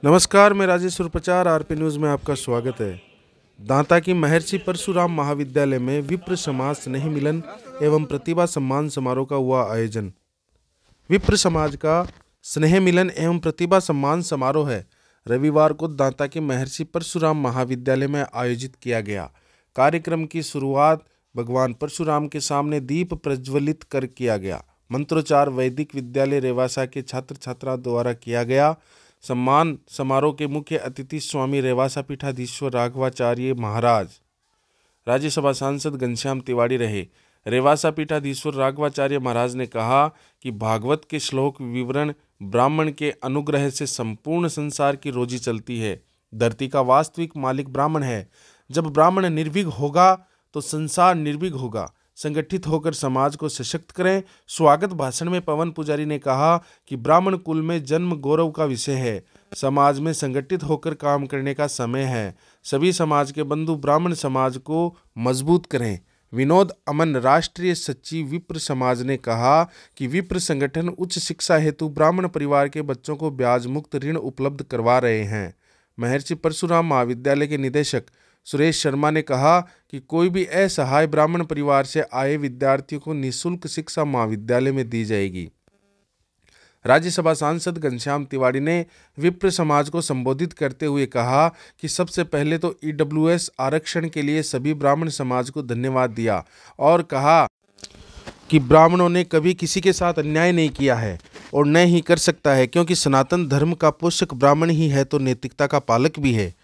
नमस्कार, मैं Rajesh Upadhyay RP news में आपका स्वागत है। दांता की महर्षि परशुराम महाविद्यालय में विप्र समाज स्नेह मिलन एवं प्रतिभा सम्मान समारोह का हुआ आयोजन। विप्र समाज का स्नेह मिलन एवं प्रतिभा सम्मान समारोह है रविवार को दांता के महर्षि परशुराम महाविद्यालय में आयोजित किया गया। कार्यक्रम की शुरुआत भगवान परशुराम के सामने दीप प्रज्वलित कर किया गया। मंत्रोच्चार वैदिक विद्यालय रेवासा के छात्र छात्रा द्वारा किया गया। सम्मान समारोह के मुख्य अतिथि स्वामी रेवासा पीठाधीश्वर राघवाचार्य महाराज, राज्यसभा सांसद घनश्याम तिवाड़ी रहे। रेवासा पीठाधीश्वर राघवाचार्य महाराज ने कहा कि भागवत के श्लोक विवरण ब्राह्मण के अनुग्रह से संपूर्ण संसार की रोजी चलती है। धरती का वास्तविक मालिक ब्राह्मण है। जब ब्राह्मण निर्भीक होगा तो संसार निर्भीक होगा। संगठित होकर समाज को सशक्त करें। स्वागत भाषण में पवन पुजारी ने कहा कि ब्राह्मण कुल में जन्म गौरव का विषय है। समाज में संगठित होकर काम करने का समय है। सभी समाज के बंधु ब्राह्मण समाज को मजबूत करें। विनोद अमन राष्ट्रीय सचिव विप्र समाज ने कहा कि विप्र संगठन उच्च शिक्षा हेतु ब्राह्मण परिवार के बच्चों को ब्याज मुक्त ऋण उपलब्ध करवा रहे हैं। महर्षि परशुराम महाविद्यालय के निदेशक सुरेश शर्मा ने कहा कि कोई भी असहाय ब्राह्मण परिवार से आए विद्यार्थियों को निःशुल्क शिक्षा महाविद्यालय में दी जाएगी। राज्यसभा सांसद घनश्याम तिवाड़ी ने विप्र समाज को संबोधित करते हुए कहा कि सबसे पहले तो EWS आरक्षण के लिए सभी ब्राह्मण समाज को धन्यवाद दिया और कहा कि ब्राह्मणों ने कभी किसी के साथ अन्याय नहीं किया है और न ही कर सकता है, क्योंकि सनातन धर्म का पोषक ब्राह्मण ही है तो नैतिकता का पालक भी है।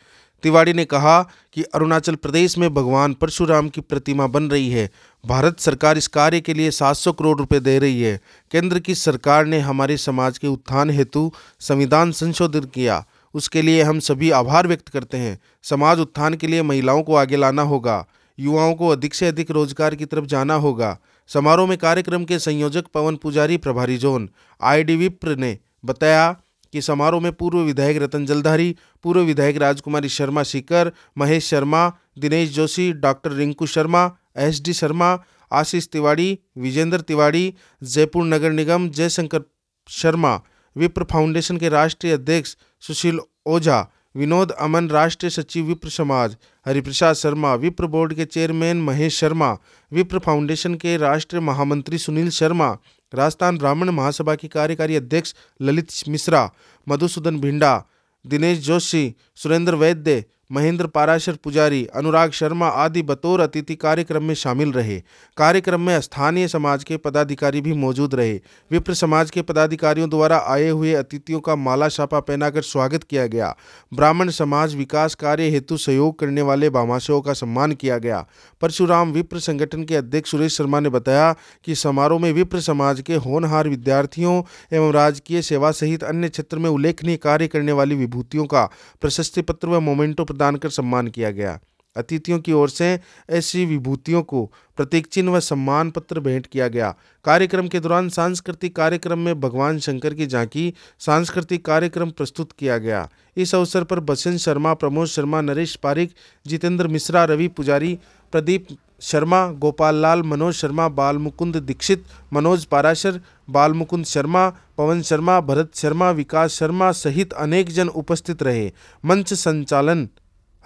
तिवाड़ी ने कहा कि अरुणाचल प्रदेश में भगवान परशुराम की प्रतिमा बन रही है। भारत सरकार इस कार्य के लिए 700 करोड़ रुपए दे रही है। केंद्र की सरकार ने हमारे समाज के उत्थान हेतु संविधान संशोधित किया, उसके लिए हम सभी आभार व्यक्त करते हैं। समाज उत्थान के लिए महिलाओं को आगे लाना होगा, युवाओं को अधिक से अधिक रोजगार की तरफ जाना होगा। समारोह में कार्यक्रम के संयोजक पवन पुजारी प्रभारी जोन ID विप्र ने बताया कि समारोह में पूर्व विधायक रतन जलधारी, पूर्व विधायक राजकुमारी शर्मा सीकर, महेश शर्मा, दिनेश जोशी, डॉक्टर रिंकू शर्मा, SD शर्मा, आशीष तिवाड़ी, विजेंद्र तिवाड़ी, जयपुर नगर निगम जयशंकर शर्मा, विप्र फाउंडेशन के राष्ट्रीय अध्यक्ष सुशील ओझा, विनोद अमन राष्ट्रीय सचिव विप्र समाज, हरिप्रसाद शर्मा, विप्र बोर्ड के चेयरमैन महेश शर्मा, विप्र फाउंडेशन के राष्ट्रीय महामंत्री सुनील शर्मा, राजस्थान ब्राह्मण महासभा की कार्यकारी अध्यक्ष ललित मिश्रा, मधुसूदन भिंडा, दिनेश जोशी, सुरेंद्र वैद्य, महेंद्र पाराशर पुजारी, अनुराग शर्मा आदि बतौर अतिथि कार्यक्रम में शामिल रहे। कार्यक्रम में स्थानीय समाज के पदाधिकारी भी मौजूद रहे। विप्र समाज के पदाधिकारियों द्वारा आए हुए अतिथियों का माला छापा पहनाकर स्वागत किया गया। ब्राह्मण समाज विकास कार्य हेतु सहयोग करने वाले भामाशाहों का सम्मान किया गया। परशुराम विप्र संगठन के अध्यक्ष सुरेश शर्मा ने बताया कि समारोह में विप्र समाज के होनहार विद्यार्थियों एवं राजकीय सेवा सहित अन्य क्षेत्र में उल्लेखनीय कार्य करने वाली विभूतियों का प्रशस्ति पत्र व मोमेंटो प्रदान कर सम्मान किया गया। अतिथियों की ओर से ऐसी विभूतियों को प्रतीक चिन्ह व सम्मान पत्र भेंट किया गया। कार्यक्रम के दौरान सांस्कृतिक कार्यक्रम में भगवान शंकर की झांकी सांस्कृतिक कार्यक्रम प्रस्तुत किया गया। इस अवसर पर बसंत शर्मा, प्रमोद शर्मा, नरेश पारिक, जितेंद्र मिश्रा, रवि पुजारी, प्रदीप शर्मा, गोपाल लाल, मनोज शर्मा, बाल मुकुंद दीक्षित, मनोज पाराशर, बाल मुकुंद शर्मा, पवन शर्मा, भरत शर्मा, विकास शर्मा सहित अनेक जन उपस्थित रहे। मंच संचालन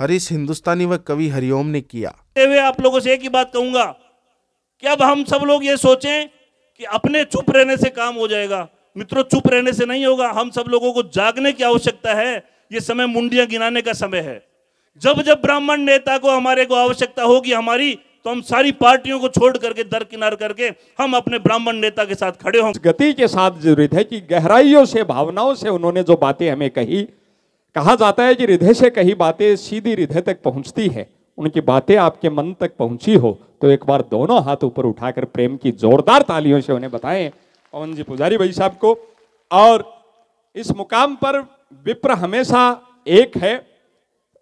हरीश हिंदुस्तानी व कवि हरिओम ने किया। आप लोगों से एक ही बात कहूंगा कि अब हम सब लोग ये सोचें कि अपने चुप रहने से काम हो जाएगा। मित्रों, चुप रहने से नहीं होगा। हम सब लोगों को जागने की आवश्यकता है। ये समय मुंडियां गिनाने का समय है। जब जब ब्राह्मण नेता को हमारे को आवश्यकता होगी हमारी, तो हम सारी पार्टियों को छोड़ करके दरकिनार करके हम अपने ब्राह्मण नेता के साथ खड़े हों। गति के साथ जरूरत है कि गहराइयों से, भावनाओं से उन्होंने जो बातें हमें कही। कहा जाता है कि हृदय से कही बातें सीधी हृदय तक पहुंचती है। उनकी बातें आपके मन तक पहुंची हो तो एक बार दोनों हाथ ऊपर उठाकर प्रेम की जोरदार तालियों से उन्हें बताएं पवन जी पुजारी भाई साहब को। और इस मुकाम पर विप्र हमेशा एक है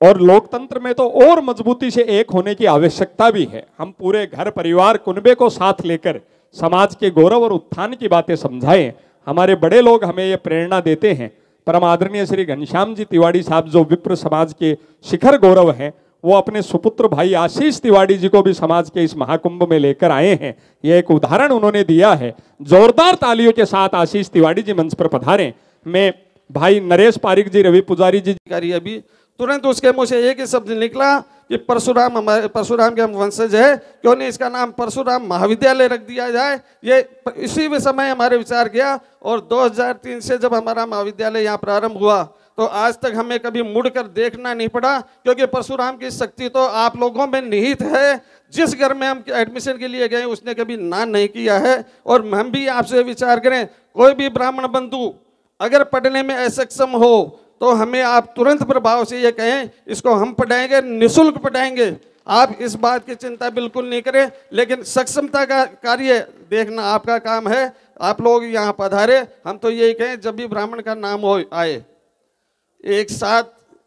और लोकतंत्र में तो और मजबूती से एक होने की आवश्यकता भी है। हम पूरे घर परिवार कुनबे को साथ लेकर समाज के गौरव और उत्थान की बातें समझाएं। हमारे बड़े लोग हमें ये प्रेरणा देते हैं। परम आदरणीय श्री घनश्याम जी तिवाड़ी साहब जो विप्र समाज के शिखर गौरव हैं, वो अपने सुपुत्र भाई आशीष तिवाड़ी जी को भी समाज के इस महाकुंभ में लेकर आए हैं। ये एक उदाहरण उन्होंने दिया है। जोरदार तालियों के साथ आशीष तिवाड़ी जी मंच पर पधारें। मैं भाई नरेश पारिक जी, रवि पुजारी जी करी अभी तुरंत उसके मुंह से एक ही शब्द निकला कि परशुराम हमारे, परशुराम के हम वंशज है, क्यों नहीं इसका नाम परशुराम महाविद्यालय रख दिया जाए। ये इसी में समय हमारे विचार किया और 2003 से जब हमारा महाविद्यालय यहाँ प्रारंभ हुआ तो आज तक हमें कभी मुड़कर देखना नहीं पड़ा, क्योंकि परशुराम की शक्ति तो आप लोगों में निहित है। जिस घर में हम एडमिशन के लिए गए उसने कभी ना नहीं किया है। और हम भी आपसे विचार करें, कोई भी ब्राह्मण बंधु अगर पढ़ने में असक्षम हो तो हमें आप तुरंत प्रभाव से ये कहें, इसको हम पढ़ाएंगे, निःशुल्क पढ़ाएंगे। आप इस बात की चिंता बिल्कुल नहीं करें, लेकिन सक्षमता का कार्य देखना आपका काम है। आप लोग यहाँ पधारे, हम तो यही कहें जब भी ब्राह्मण का नाम हो आए एक साथ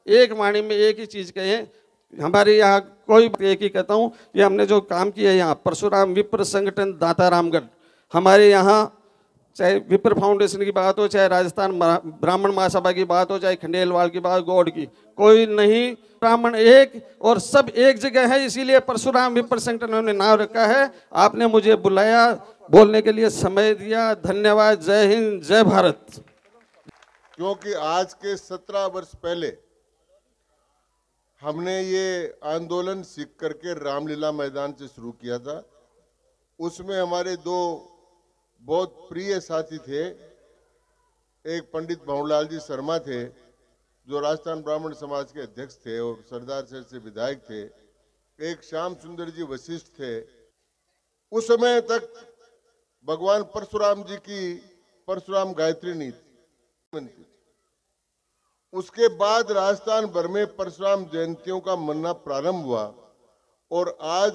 एक वाणी में एक ही चीज़ कहें। हमारे यहाँ कोई एक ही कहता हूँ, ये हमने जो काम किया यहाँ परशुराम विप्र संगठन दाता रामगढ़, हमारे यहाँ चाहे विप्र फाउंडेशन की बात हो, चाहे राजस्थान ब्राह्मण महासभा की बात हो, चाहे खंडेलवाल की बात, गौड़ की, कोई नहीं, ब्राह्मण एक और सब एक जगह है। इसीलिए परशुराम विप्र संगठन उन्होंने नाम रखा है। आपने मुझे बुलाया, बोलने के लिए समय दिया, धन्यवाद। जय हिंद, जय भारत। क्योंकि आज के 17 वर्ष पहले हमने ये आंदोलन सीख करके रामलीला मैदान से शुरू किया था। उसमें हमारे दो बहुत प्रिय साथी थे, एक पंडित भंवरलाल जी शर्मा थे जो राजस्थान ब्राह्मण समाज के अध्यक्ष थे और सरदार शहर से विधायक थे, एक श्याम सुंदर जी वशिष्ठ थे। उस समय तक भगवान परशुराम जी की परशुराम गायत्री नीति। उसके बाद राजस्थान भर में परशुराम जयंतियों का मनाना प्रारंभ हुआ और आज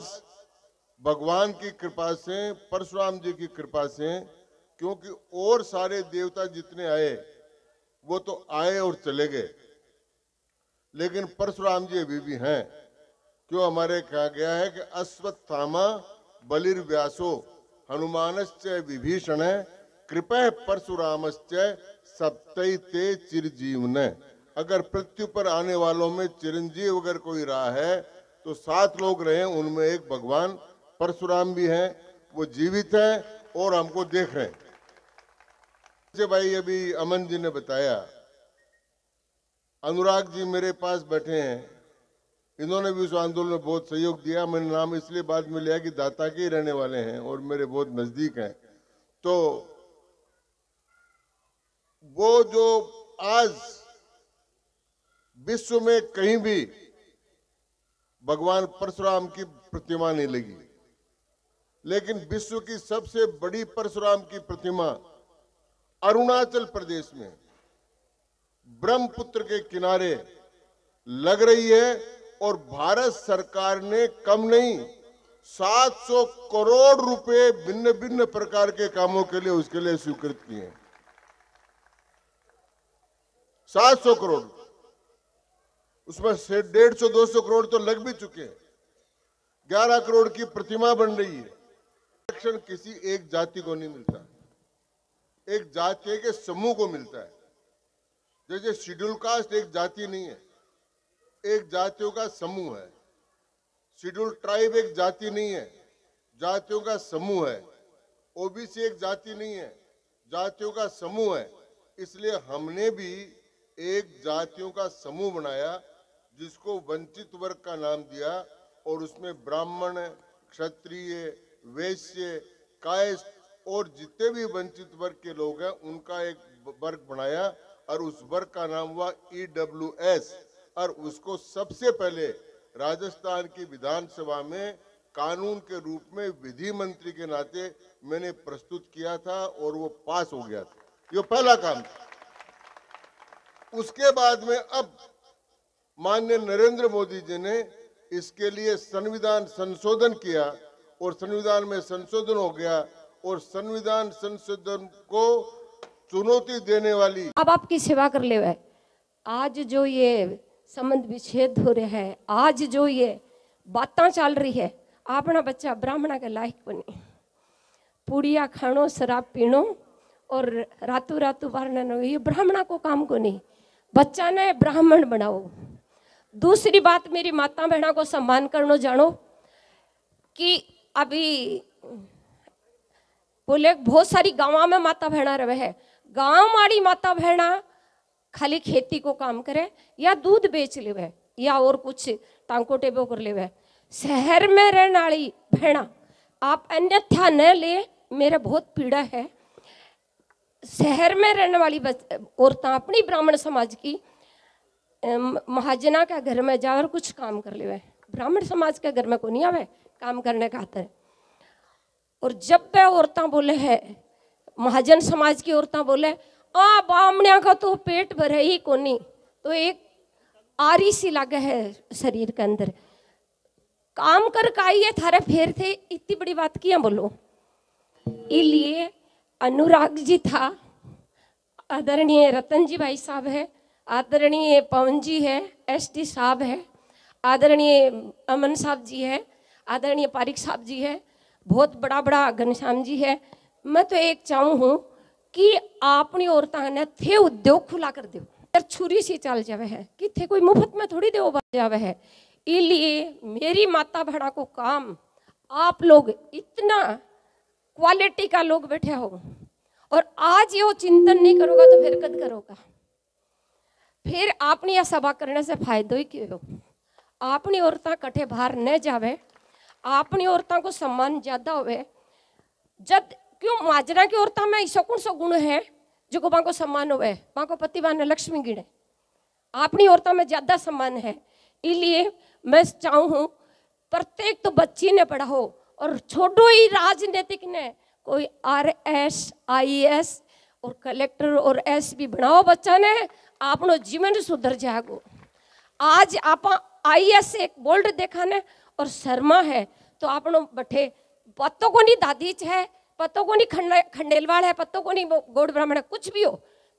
भगवान की कृपा से, परशुराम जी की कृपा से, क्योंकि और सारे देवता जितने आए वो तो आए और चले गए, लेकिन परशुराम जी अभी भी हैं। क्यों हमारे कहा गया है कि अश्वत्थामा बलिर्व्यासो हनुमानश्च विभीषण कृपा परशुरामश्च सप्तैते चिरजीवन। अगर पृथ्वी पर आने वालों में चिरंजीव अगर कोई रहा है तो 7 लोग रहे, उनमें एक भगवान परशुराम भी हैं, वो जीवित हैं और हमको देख रहे हैं। जैसे भाई अभी अमन जी ने बताया, अनुराग जी मेरे पास बैठे हैं, इन्होंने भी उस आंदोलन में बहुत सहयोग दिया। मैंने नाम इसलिए बाद में लिया कि दाता के ही रहने वाले हैं और मेरे बहुत नजदीक हैं। तो वो जो आज विश्व में कहीं भी भगवान परशुराम की प्रतिमा नहीं लगी, लेकिन विश्व की सबसे बड़ी परशुराम की प्रतिमा अरुणाचल प्रदेश में ब्रह्मपुत्र के किनारे लग रही है और भारत सरकार ने कम नहीं 700 करोड़ रुपए भिन्न भिन्न प्रकार के कामों के लिए उसके लिए स्वीकृत किए हैं। 700 करोड़, उसमें से 150-200 करोड़ तो लग भी चुके हैं। 11 करोड़ की प्रतिमा बन रही है। आरक्षण किसी एक जाति को नहीं मिलता, एक जाति के समूह को मिलता है। जैसे शेड्यूल कास्ट एक जाति नहीं है, एक जातियों का समूह है। शेड्यूल ट्राइब एक जाति नहीं है, जातियों का समूह है। ओबीसी एक जाति नहीं है, जातियों का समूह है। इसलिए हमने भी एक जातियों का समूह बनाया जिसको वंचित वर्ग का नाम दिया और उसमें ब्राह्मण, क्षत्रिय, वैश्य, कायस्थ और जितने भी वंचित वर्ग के लोग हैं उनका एक वर्ग बनाया और उस वर्ग का नाम हुआ EWS। और उसको सबसे पहले राजस्थान की विधानसभा में कानून के रूप में विधि मंत्री के नाते मैंने प्रस्तुत किया था और वो पास हो गया था। ये पहला काम था। उसके बाद में अब माननीय नरेंद्र मोदी जी ने इसके लिए संविधान संशोधन किया और संविधान में संशोधन हो गया और संविधान संशोधन को चुनौती देने वाली अब आपकी सेवा कर ले। आज जो ये संबंध विच्छेद हो रहा है, आज जो ये बातें चल रही है, अपना बच्चा ब्राह्मण के लायक बने, पूड़िया खानो, शराब पीनो और रातों रातों बारना, ये ब्राह्मणा को काम को नहीं। बच्चा ने ब्राह्मण बनाओ। दूसरी बात, मेरी माता बहना को सम्मान करनो जानो कि अभी बोले बहुत सारी गाँव में माता बहना रहे है। गाँव वाली माता बहना खाली खेती को काम करे या दूध बेच लेवे या और कुछ टांको टेबो कर लेवे। शहर में रहने वाली बहना आप अन्यथा न ले, मेरे बहुत पीड़ा है। शहर में रहने वाली औरतें अपनी ब्राह्मण समाज की महाजना का घर में जाकर कुछ काम कर ले, ब्राह्मण समाज के घर में को नहीं आवे काम करने खातर। और जब वह औरतें बोले है, महाजन समाज की औरतें बोले आ बामणिया का तो पेट भरे ही कोनी, तो एक आरी सी लागे है शरीर के अंदर, काम कर काइए थारे फेर थे, इतनी बड़ी बात किया बोलो। इसलिए अनुराग जी था, आदरणीय रतन जी भाई साहब है, आदरणीय पवन जी है, एसटी साहब है, आदरणीय अमन साहब जी है, आदरणीय पारिक साहब जी है, बहुत बड़ा बड़ा घनश्याम जी है। मैं तो एक चाहूँ हूँ कि अपनी औरतां ने थे उद्योग खुला कर दो, छुरी सी चल जावे है कि थे कोई मुफ्त में थोड़ी दे जावे है। इसलिए मेरी माता बहना को काम, आप लोग इतना क्वालिटी का लोग बैठे हो और आज ये चिंतन नहीं करोगा तो फिर कद करोगा? फिर आपने यह सभा करने से फायदा ही क्यों? अपनी औरतां कठे बाहर न जावे, अपनी औरतां को सम्मान ज्यादा होवे। जब क्यों माजरा की औरतां में ऐसा कौन सा गुण है जो को बाको सम्मान होवे, बाको पतिवान लक्ष्मी गिणे, अपनी औरतां में ज्यादा सम्मान है। इसलिए मैं चाहूँ प्रत्येक तो बच्ची ने पढ़ाओ और छोड़ो ही राजनीतिक ने, कोई RS IAS और कलेक्टर और SP बनाओ बच्चा ने, आपनो जीवन सुधर जाएगो। आज आप IAS एक बोल्ड देखा ने और शर्मा है तो आपनो बठे पत्तों को नहीं दादीच है, पत्तों को नहीं खंडेलवाड़ है, पत्तों को नहीं गौड़ ब्राह्मण है, कुछ भी हो,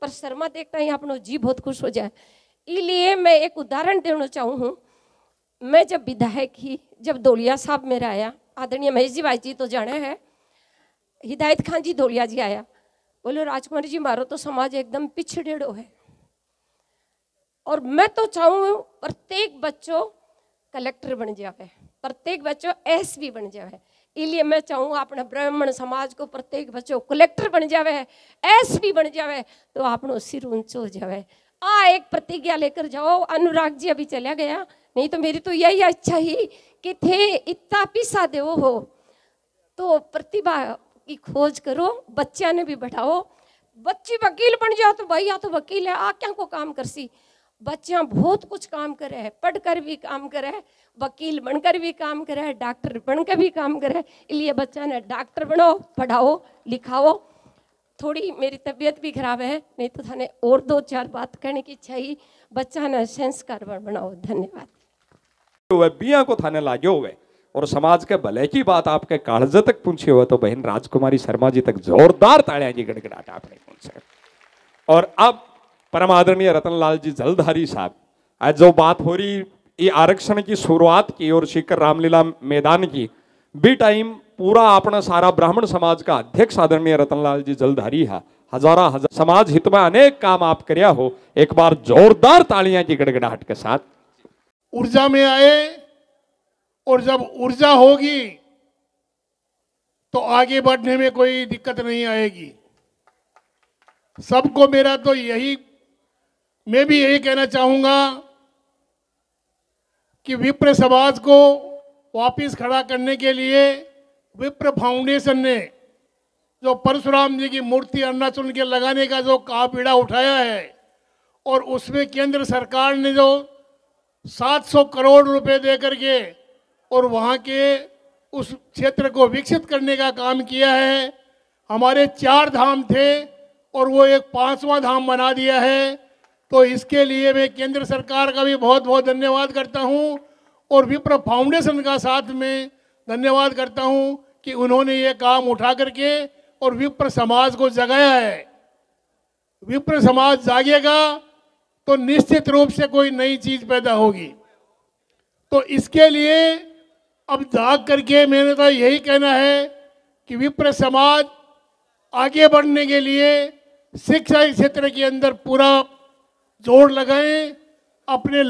पर शर्मा देखता ही आपनो जी बहुत खुश हो जाए। इसलिए मैं एक उदाहरण देना चाहूँ। मैं जब विधायक ही, जब दौलिया साहब मेरा आया, आदरणीय महेश जी भाई जी तो जाने हैं, हिदायत खान जी दौलिया जी आया, बोले राजकुमार जी मारो तो समाज एकदम पिछड़ेड़ो है और मैं तो चाहूँ प्रत्येक बच्चों कलेक्टर बन जावे, प्रत्येक बच्चों SP बन जावे। इसलिए मैं चाहूँ अपने ब्राह्मण समाज को प्रत्येक बच्चों कलेक्टर बन जावे, SP बन जावे तो आपनो सिर ऊंचो हो जावे। एक प्रतिज्ञा लेकर जाओ। अनुराग जी अभी चला गया, नहीं तो मेरी तो यही इच्छा ही कि थे इतना पिसा दे हो तो प्रतिभा की खोज करो, बच्चा ने भी बढ़ाओ। बच्ची वकील बन जाओ तो भैया तो वकील है, आ क्या को काम कर सी, बच्चा बहुत कुछ काम करे है, पढ़कर भी काम करे है, वकील बनकर भी काम करे है, डॉक्टर बनकर भी काम करे है। इसलिए बच्चा ने डॉक्टर बनाओ, पढ़ाओ, लिखाओ। थोड़ी मेरी तबीयत भी खराब है, नहीं तो थाने और 2-4 बात कहने की इच्छा ही, बच्चा ने संस्कार बनाओ। धन्यवाद। वह बिया को थाने लागे हुए और समाज के भले की बात आपके कागज तक पूछी हुआ तो बहन राजकुमारी शर्मा जी तक जोरदार तालियां जी गड़गड़ाहट आपने पहुंचे। और अब परम आदरणीय रतनलाल जी जलधारी साहब, आज जो बात हो रही ये आरक्षण की शुरुआत की और शिखर रामलीला मैदान की भी टाइम पूरा अपना सारा ब्राह्मण समाज का अध्यक्ष आदरणीय रतनलाल जी जलधारी है। हजार समाज हित में अनेक काम आप करया हो, एक बार जोरदार तालियां की गड़गड़ाहट के साथ। ऊर्जा में आए और जब ऊर्जा होगी तो आगे बढ़ने में कोई दिक्कत नहीं आएगी। सबको मेरा तो यही, मैं भी यही कहना चाहूंगा कि विप्र समाज को वापस खड़ा करने के लिए विप्र फाउंडेशन ने जो परशुराम जी की मूर्ति अरुणाचल के लगाने का जो बीड़ा उठाया है और उसमें केंद्र सरकार ने जो 700 करोड़ रुपए दे करके और वहाँ के उस क्षेत्र को विकसित करने का काम किया है। हमारे 4 धाम थे और वो एक 5वां धाम बना दिया है, तो इसके लिए मैं केंद्र सरकार का भी बहुत बहुत धन्यवाद करता हूँ और विप्र फाउंडेशन का साथ में धन्यवाद करता हूँ कि उन्होंने ये काम उठा करके और विप्र समाज को जगाया है। विप्र समाज जागेगा तो निश्चित रूप से कोई नई चीज पैदा होगी। तो इसके लिए अब जाग करके मैंने तो यही कहना है कि विप्र समाज आगे बढ़ने के लिए शिक्षा क्षेत्र के अंदर पूरा जोर लगाएं, अपने